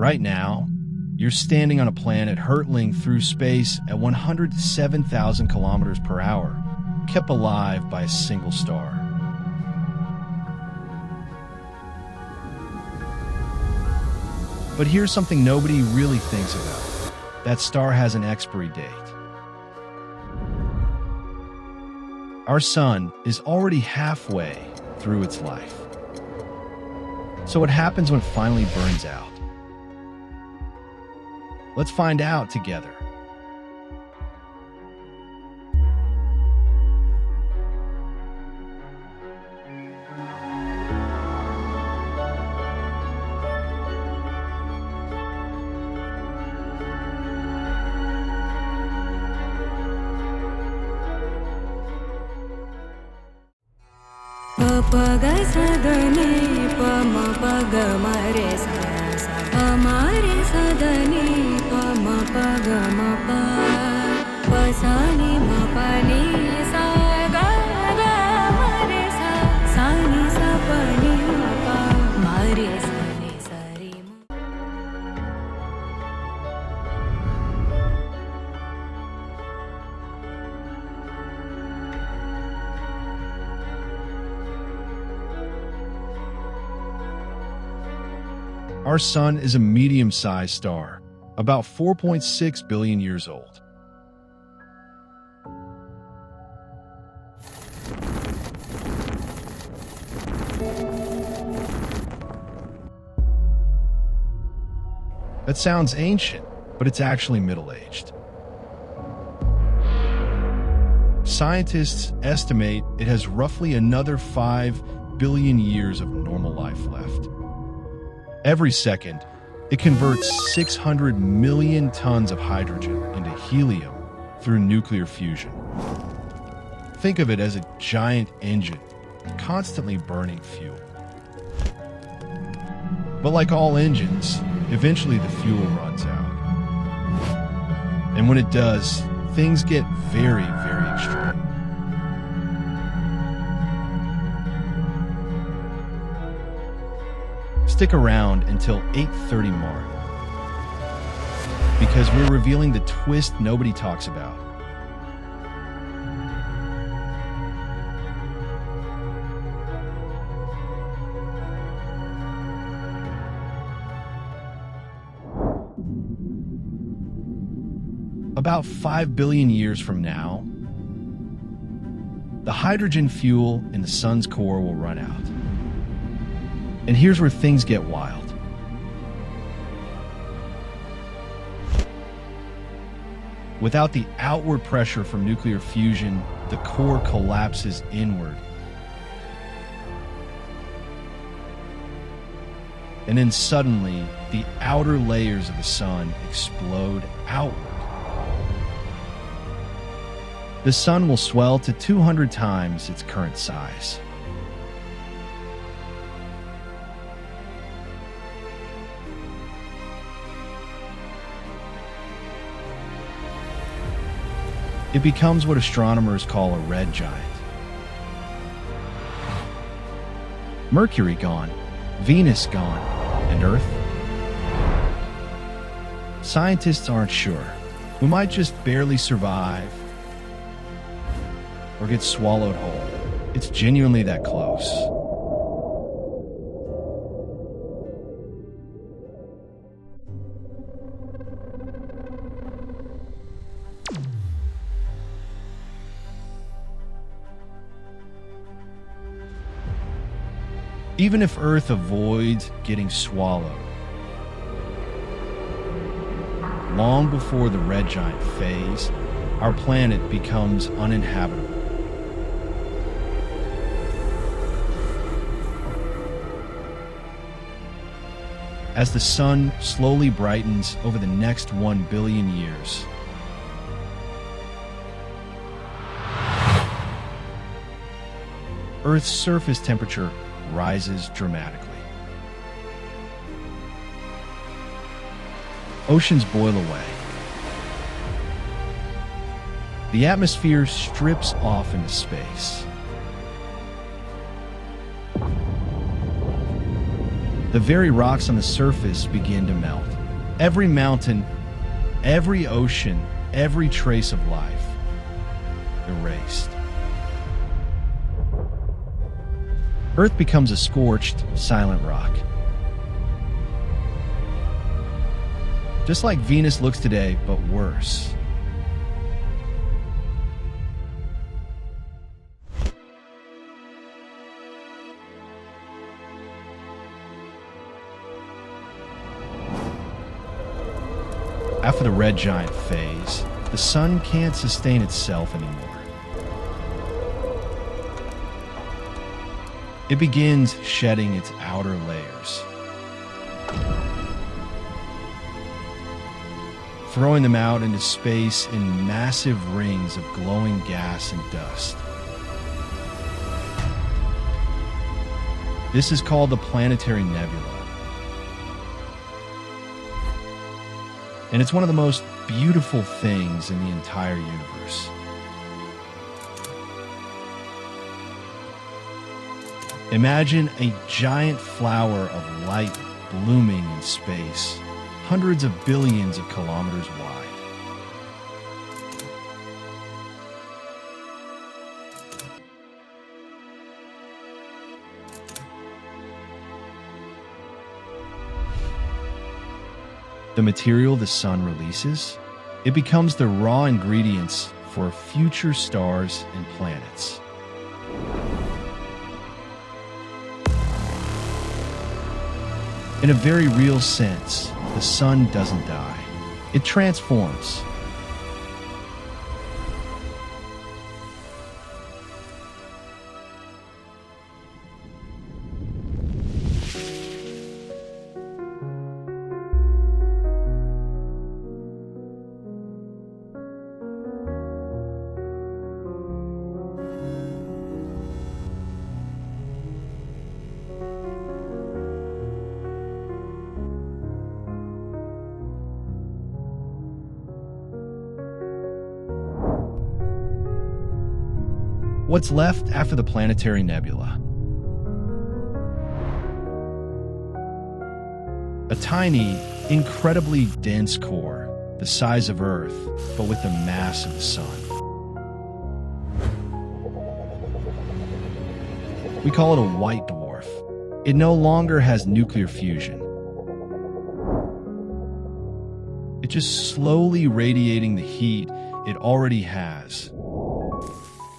Right now, you're standing on a planet hurtling through space at 107,000 kilometers per hour, kept alive by a single star. But here's something nobody really thinks about. That star has an expiry date. Our sun is already halfway through its life. So what happens when it finally burns out? Let's find out together. Our sun is a medium-sized star, about 4.6 billion years old. That sounds ancient, but it's actually middle-aged. Scientists estimate it has roughly another 5 billion years of normal life left. Every second, it converts 600 million tons of hydrogen into helium through nuclear fusion. Think of it as a giant engine, constantly burning fuel. But like all engines, eventually the fuel runs out. And when it does, things get very, very extreme. Stick around until 8:30 mark, because we're revealing the twist nobody talks about. About 5 billion years from now, the hydrogen fuel in the sun's core will run out. And here's where things get wild. Without the outward pressure from nuclear fusion, the core collapses inward. And then suddenly, the outer layers of the sun explode outward. The sun will swell to 200 times its current size. It becomes what astronomers call a red giant. Mercury gone, Venus gone, and Earth? Scientists aren't sure. We might just barely survive or get swallowed whole. It's genuinely that close. Even if Earth avoids getting swallowed, long before the red giant phase, our planet becomes uninhabitable. As the sun slowly brightens over the next 1 billion years, Earth's surface temperature rises dramatically. Oceans boil away. The atmosphere strips off into space. The very rocks on the surface begin to melt. Every mountain, every ocean, every trace of life erased. Earth becomes a scorched, silent rock. Just like Venus looks today, but worse. After the red giant phase, the sun can't sustain itself anymore. It begins shedding its outer layers, throwing them out into space in massive rings of glowing gas and dust. This is called the Planetary Nebula. And it's one of the most beautiful things in the entire universe. Imagine a giant flower of light blooming in space, hundreds of billions of kilometers wide. The material the sun releases, it becomes the raw ingredients for future stars and planets. In a very real sense, the sun doesn't die. It transforms. What's left after the Planetary Nebula? A tiny, incredibly dense core, the size of Earth, but with the mass of the sun. We call it a white dwarf. It no longer has nuclear fusion. It's just slowly radiating the heat it already has,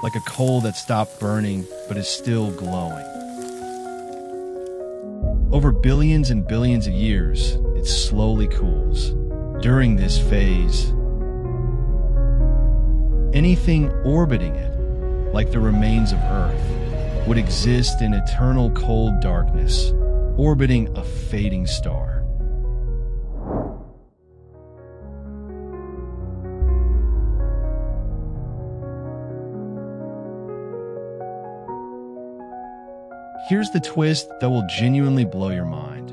like a coal that stopped burning but is still glowing. Over billions and billions of years, it slowly cools. During this phase, anything orbiting it, like the remains of Earth, would exist in eternal cold darkness, orbiting a fading star. Here's the twist that will genuinely blow your mind.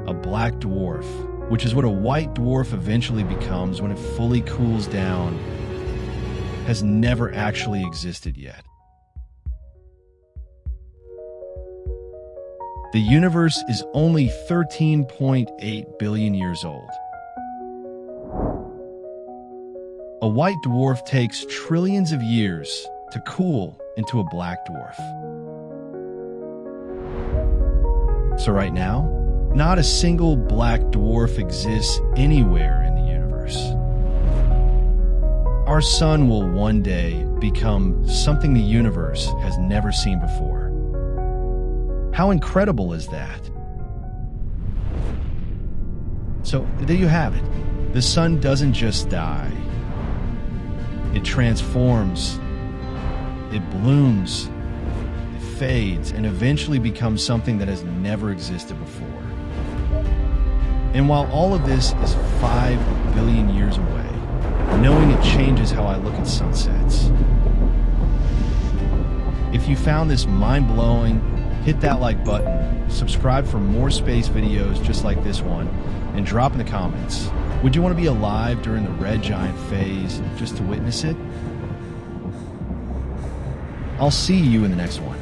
A black dwarf, which is what a white dwarf eventually becomes when it fully cools down, has never actually existed yet. The universe is only 13.8 billion years old. A white dwarf takes trillions of years to cool into a black dwarf. So right now, not a single black dwarf exists anywhere in the universe. Our sun will one day become something the universe has never seen before. How incredible is that? So there you have it. The sun doesn't just die. It transforms, it blooms, it fades, and eventually becomes something that has never existed before. And while all of this is 5 billion years away, knowing it changes how I look at sunsets. If you found this mind-blowing, hit that like button, subscribe for more space videos just like this one, and drop in the comments. Would you want to be alive during the red giant phase just to witness it? I'll see you in the next one.